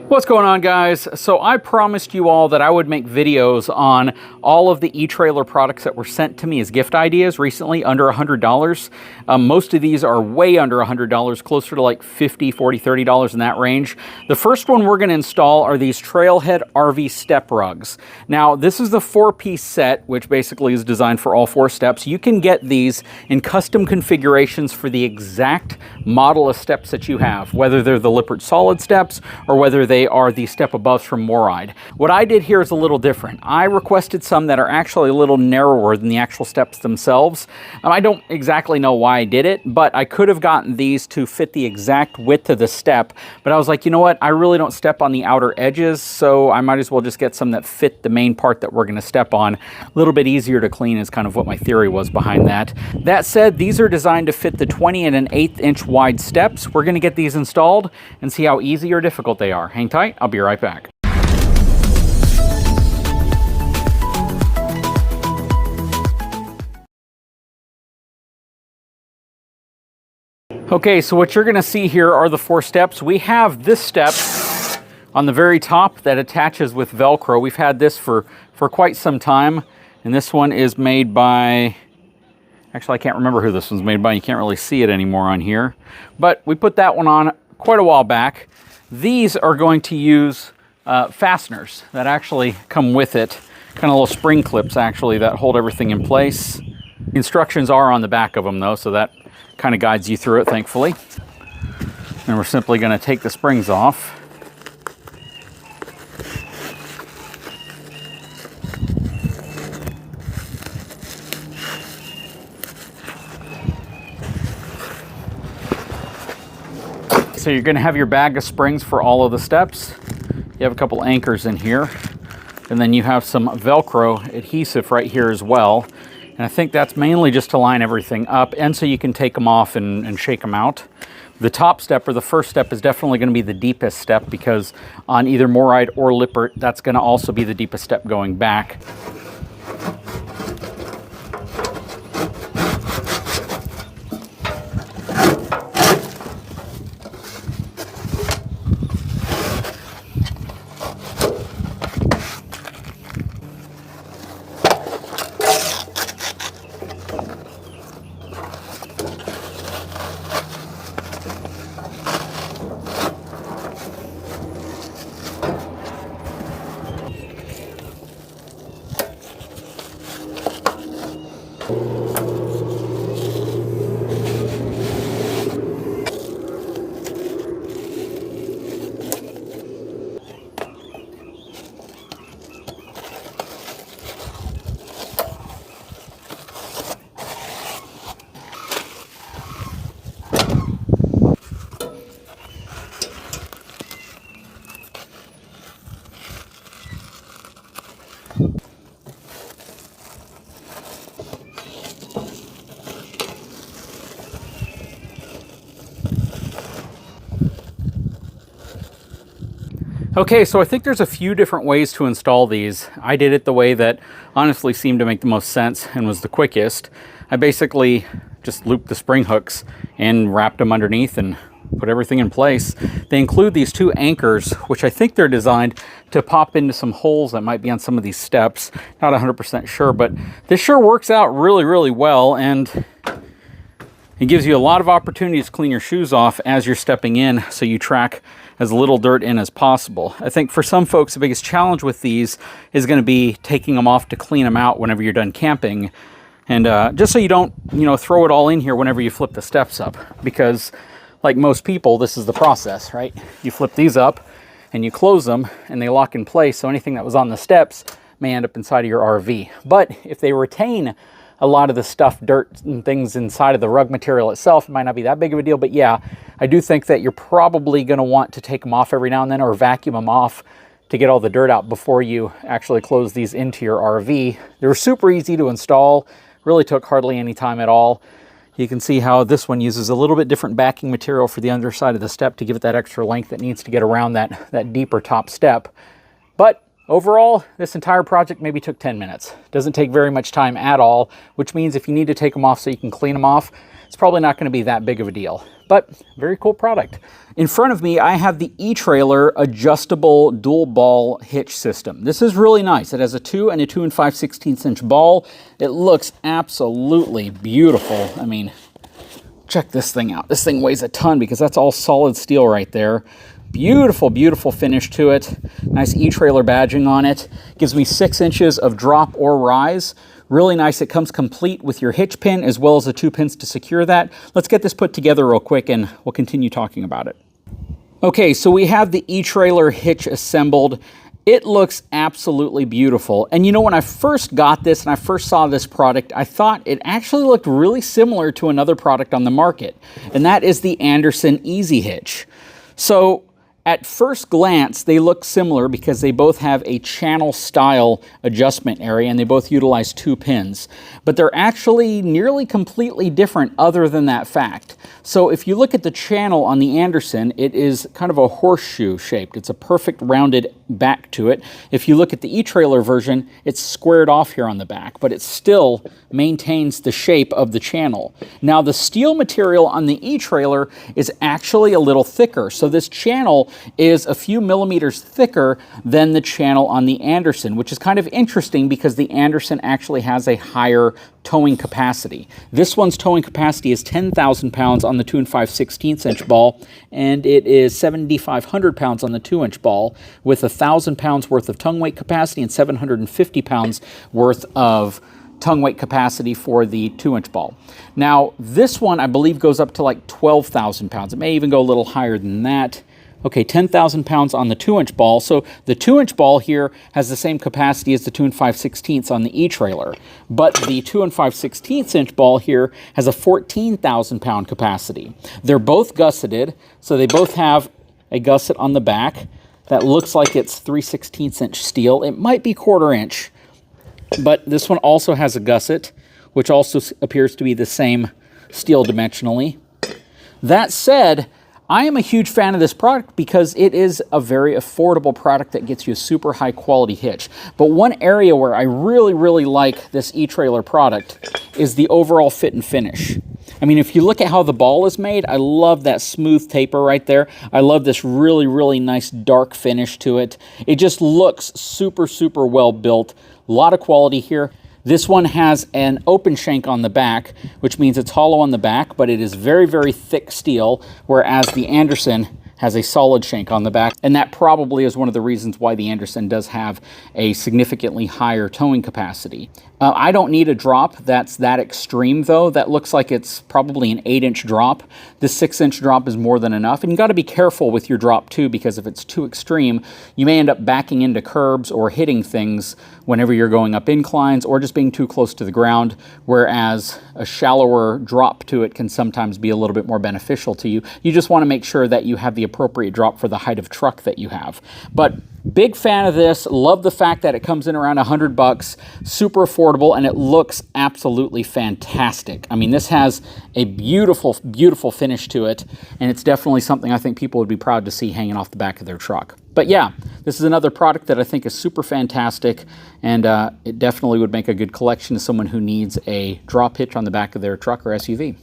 What's going on, guys? So I promised you all that I would make videos on all of the eTrailer products that were sent to me as gift ideas recently, under $100. Most of these are way under $100, closer to like $50, $40, $30 in that range. The first one we're going to install are these Trailhead RV step rugs. Now, this is the 4-piece set, which basically is designed for all 4 steps. You can get these in custom configurations for the exact model of steps that you have, whether they're the Lippert solid steps or whether they are the step aboves from Moride. What I did here is a little different. I requested some that are actually a little narrower than the actual steps themselves. I don't exactly know why I did it, but I could have gotten these to fit the exact width of the step, but I was like, you know what? I really don't step on the outer edges, so I might as well just get some that fit the main part that we're going to step on. A little bit easier to clean is kind of what my theory was behind that. That said, these are designed to fit the 20 and an 1/8 inch wide steps. We're going to get these installed and see how easy or difficult they are. Hang tight, I'll be right back. Okay, so what you're going to see here are the 4 steps. We have this step on the very top that attaches with Velcro. We've had this for quite some time, and this one is made by, actually I can't remember who this one's made by. You can't really see it anymore on here, but we put that one on quite a while back. These are going to use fasteners that actually come with it, kind of little spring clips actually that hold everything in place. Instructions are on the back of them though, so that kind of guides you through it, thankfully. And we're simply going to take the springs off. So you're going to have your bag of springs for all of the steps. You have a couple anchors in here, and then you have some Velcro adhesive right here as well. And I think that's mainly just to line everything up and so you can take them off and shake them out. The top step, or the first step, is definitely going to be the deepest step because on either Moride or Lippert, that's going to also be the deepest step going back. Okay, so I think there's a few different ways to install these. I did it the way that honestly seemed to make the most sense and was the quickest. I basically just looped the spring hooks and wrapped them underneath and put everything in place. They include these 2 anchors, which I think they're designed to pop into some holes that might be on some of these steps. Not 100% sure, but this sure works out really, really well, and it gives you a lot of opportunities to clean your shoes off as you're stepping in, so you track as little dirt in as possible. I think for some folks, the biggest challenge with these is going to be taking them off to clean them out whenever you're done camping. And just so you don't, throw it all in here whenever you flip the steps up. Because like most people, this is the process, right? You flip these up and you close them and they lock in place. So anything that was on the steps may end up inside of your RV. But if they retain a lot of the stuff, dirt and things inside of the rug material itself, it might not be that big of a deal. But yeah, I do think that you're probably going to want to take them off every now and then, or vacuum them off to get all the dirt out before you actually close these into your RV. They were super easy to install, really took hardly any time at all. You can see how this one uses a little bit different backing material for the underside of the step to give it that extra length that needs to get around that deeper top step. But overall, this entire project maybe took 10 minutes. Doesn't take very much time at all, which means if you need to take them off so you can clean them off, it's it's probably not going to be that big of a deal. But very cool product. In front of me, I have the eTrailer adjustable dual ball hitch system. This is really nice. It has a 2 and a 2 5/16 inch ball. It looks absolutely beautiful. I mean, check this thing out. This thing weighs a ton because that's all solid steel right there. Beautiful, beautiful finish to it. Nice eTrailer badging on it. Gives me 6 inches of drop or rise. Really nice. It comes complete with your hitch pin as well as the 2 pins to secure that. Let's get this put together real quick and we'll continue talking about it. Okay, so we have the eTrailer hitch assembled. It looks absolutely beautiful. And you know, when I first got this and I first saw this product, I thought it actually looked really similar to another product on the market, and that is the Anderson Easy Hitch. So at first glance, they look similar because they both have a channel style adjustment area and they both utilize 2 pins. But they're actually nearly completely different other than that fact. So if you look at the channel on the Anderson, it is kind of a horseshoe shaped. It's a perfect rounded back to it. If you look at the eTrailer version, it's squared off here on the back, but it still maintains the shape of the channel. Now the steel material on the eTrailer is actually a little thicker. So this channel is a few millimeters thicker than the channel on the Anderson, which is kind of interesting because the Anderson actually has a higher towing capacity. This one's towing capacity is 10,000 pounds on the 2 5/16 inch ball, and it is 7,500 pounds on the 2 inch ball, with 1,000 pounds worth of tongue weight capacity and 750 pounds worth of tongue weight capacity for the 2 inch ball. Now, this one I believe goes up to like 12,000 pounds. It may even go a little higher than that. Okay, 10,000 pounds on the 2 inch ball. So the 2 inch ball here has the same capacity as the 2 5/16 on the eTrailer. But the 2 5/16 inch ball here has a 14,000 pound capacity. They're both gusseted, so they both have a gusset on the back that looks like it's 3/16 inch steel. It might be 1/4 inch, but this one also has a gusset, which also appears to be the same steel dimensionally. That said, I am a huge fan of this product because it is a very affordable product that gets you a super high quality hitch. But one area where I really like this eTrailer product is the overall fit and finish. I mean, if you look at how the ball is made, I love that smooth taper right there. I love this really nice dark finish to it. It just looks super well built. A lot of quality here. This one has an open shank on the back, which means it's hollow on the back, but it is very thick steel, whereas the Anderson has a solid shank on the back, and that probably is one of the reasons why the Anderson does have a significantly higher towing capacity. I don't need a drop that's that extreme though. That looks like it's probably an 8-inch drop. This 6-inch drop is more than enough, and you got to be careful with your drop too, because if it's too extreme, you may end up backing into curbs or hitting things whenever you're going up inclines or just being too close to the ground, whereas a shallower drop to it can sometimes be a little bit more beneficial to you. You just want to make sure that you have the appropriate drop for the height of truck that you have. But big fan of this. Love the fact that it comes in around $100, super affordable, and it looks absolutely fantastic. I mean, this has a beautiful finish to it, and it's definitely something I think people would be proud to see hanging off the back of their truck. But yeah, this is another product that I think is super fantastic, and it definitely would make a good collection to someone who needs a drop hitch on the back of their truck or SUV.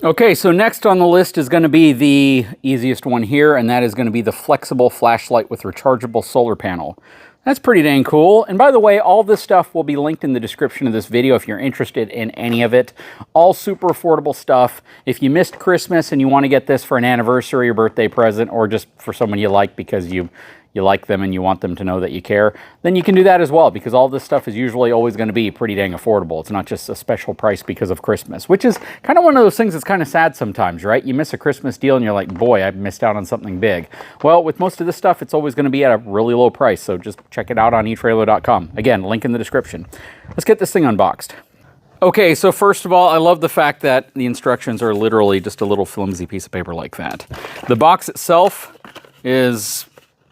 Okay, so next on the list is going to be the easiest one here, and that is going to be the flexible flashlight with rechargeable solar panel. That's pretty dang cool. And by the way, all this stuff will be linked in the description of this video if you're interested in any of it. All super affordable stuff. If you missed Christmas and you want to get this for an anniversary or birthday present, or just for someone you like because you like them and you want them to know that you care, then you can do that as well, because all this stuff is usually always going to be pretty dang affordable. It's not just a special price because of Christmas, which is kind of one of those things that's kind of sad sometimes, right? You miss a Christmas deal and you're like, boy, I missed out on something big. Well, with most of this stuff, it's always going to be at a really low price, so just check it out on eTrailer.com. Again, link in the description. Let's get this thing unboxed. Okay, so first of all, I love the fact that the instructions are literally just a little flimsy piece of paper like that. The box itself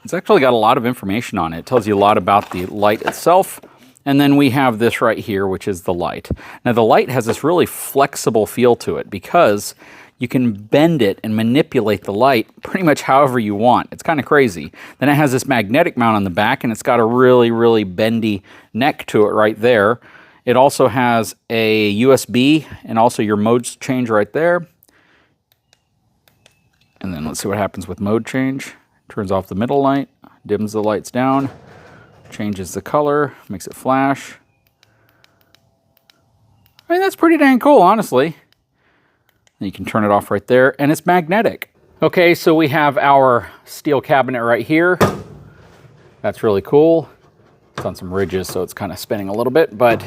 it's actually got a lot of information on it. It tells you a lot about the light itself. And then we have this right here, which is the light. Now the light has this really flexible feel to it because you can bend it and manipulate the light pretty much however you want. It's kind of crazy. Then it has this magnetic mount on the back, and it's got a really bendy neck to it right there. It also has a USB and also your modes change right there. And then let's see what happens with mode change. Turns off the middle light, dims the lights down, changes the color, makes it flash. I mean, that's pretty dang cool, honestly. And you can turn it off right there, and it's magnetic. Okay, so we have our steel cabinet right here. That's really cool. It's on some ridges, so it's kind of spinning a little bit, but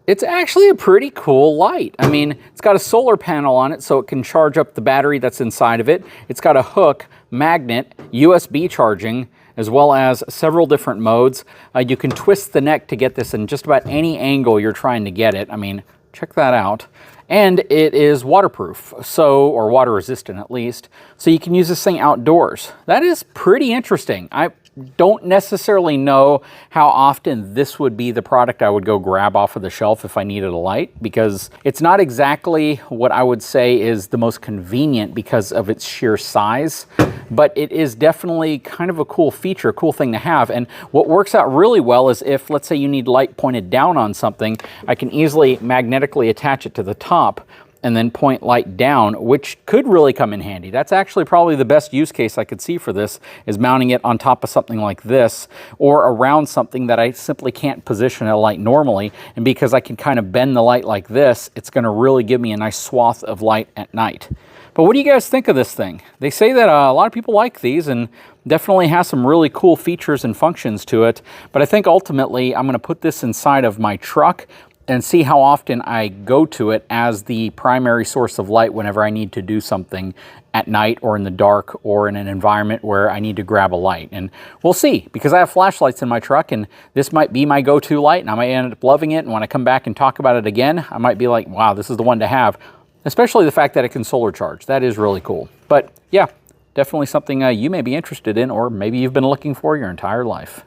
it's actually a pretty cool light. I mean, it's got a solar panel on it, so it can charge up the battery that's inside of it. It's got a hook, magnet, USB charging, as well as several different modes. You can twist the neck to get this in just about any angle you're trying to get it. I mean, check that out. And it is waterproof, or water resistant at least, so you can use this thing outdoors. That is pretty interesting. I don't necessarily know how often this would be the product I would go grab off of the shelf if I needed a light, because it's not exactly what I would say is the most convenient because of its sheer size, but it is definitely kind of a cool feature, a cool thing to have. And what works out really well is if, let's say, you need light pointed down on something, I can easily magnetically attach it to the top and then point light down, which could really come in handy. That's actually probably the best use case I could see for this, is mounting it on top of something like this or around something that I simply can't position a light normally. And because I can kind of bend the light like this, it's gonna really give me a nice swath of light at night. But what do you guys think of this thing? They say that a lot of people like these, and definitely has some really cool features and functions to it. But I think ultimately I'm gonna put this inside of my truck and see how often I go to it as the primary source of light whenever I need to do something at night or in the dark or in an environment where I need to grab a light. And we'll see, because I have flashlights in my truck, and this might be my go-to light, and I might end up loving it, and when I come back and talk about it again, I might be like, wow, this is the one to have. Especially the fact that it can solar charge. That is really cool. But yeah, definitely something you may be interested in, or maybe you've been looking for your entire life.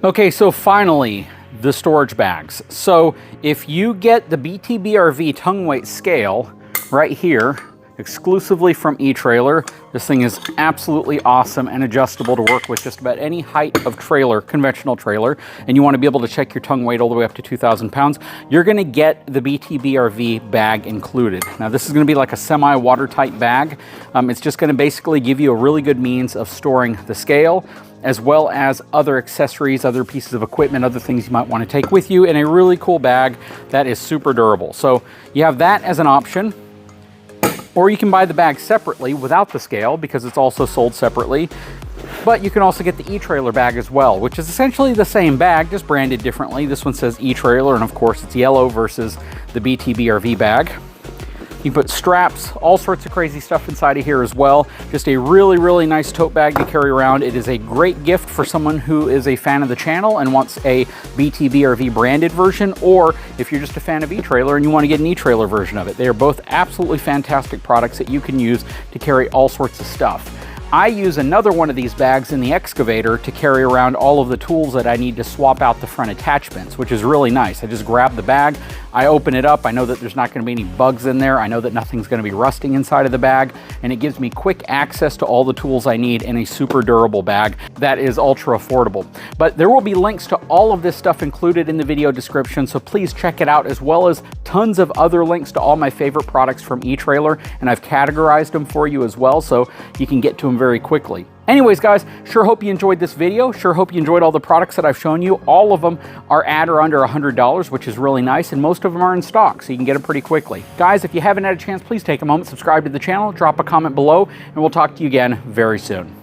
Okay, so finally, the storage bags. So if you get the BTBRV tongue weight scale right here, exclusively from eTrailer, this thing is absolutely awesome and adjustable to work with just about any height of trailer, conventional trailer, and you want to be able to check your tongue weight all the way up to 2,000 pounds, you're going to get the BTBRV bag included. Now this is going to be like a semi-watertight bag. It's just going to basically give you a really good means of storing the scale, as well as other accessories, other pieces of equipment, other things you might want to take with you in a really cool bag that is super durable. So you have that as an option, or you can buy the bag separately without the scale because it's also sold separately. But you can also get the eTrailer bag as well, which is essentially the same bag, just branded differently. This one says eTrailer, and of course it's yellow versus the BTBRV bag. You can put straps, all sorts of crazy stuff inside of here as well. Just a really, really nice tote bag to carry around. It is a great gift for someone who is a fan of the channel and wants a BTBRV branded version, or if you're just a fan of eTrailer and you want to get an eTrailer version of it. They are both absolutely fantastic products that you can use to carry all sorts of stuff. I use another one of these bags in the excavator to carry around all of the tools that I need to swap out the front attachments, which is really nice. I just grab the bag, I open it up, I know that there's not going to be any bugs in there, I know that nothing's going to be rusting inside of the bag, and it gives me quick access to all the tools I need in a super durable bag that is ultra affordable. But there will be links to all of this stuff included in the video description, so please check it out, as well as tons of other links to all my favorite products from eTrailer, and I've categorized them for you as well, so you can get to them very quickly. Anyways, guys, sure hope you enjoyed this video. Sure hope you enjoyed all the products that I've shown you. All of them are at or under $100, which is really nice, and most of them are in stock, so you can get them pretty quickly. Guys, if you haven't had a chance, please take a moment, subscribe to the channel, drop a comment below, and we'll talk to you again very soon.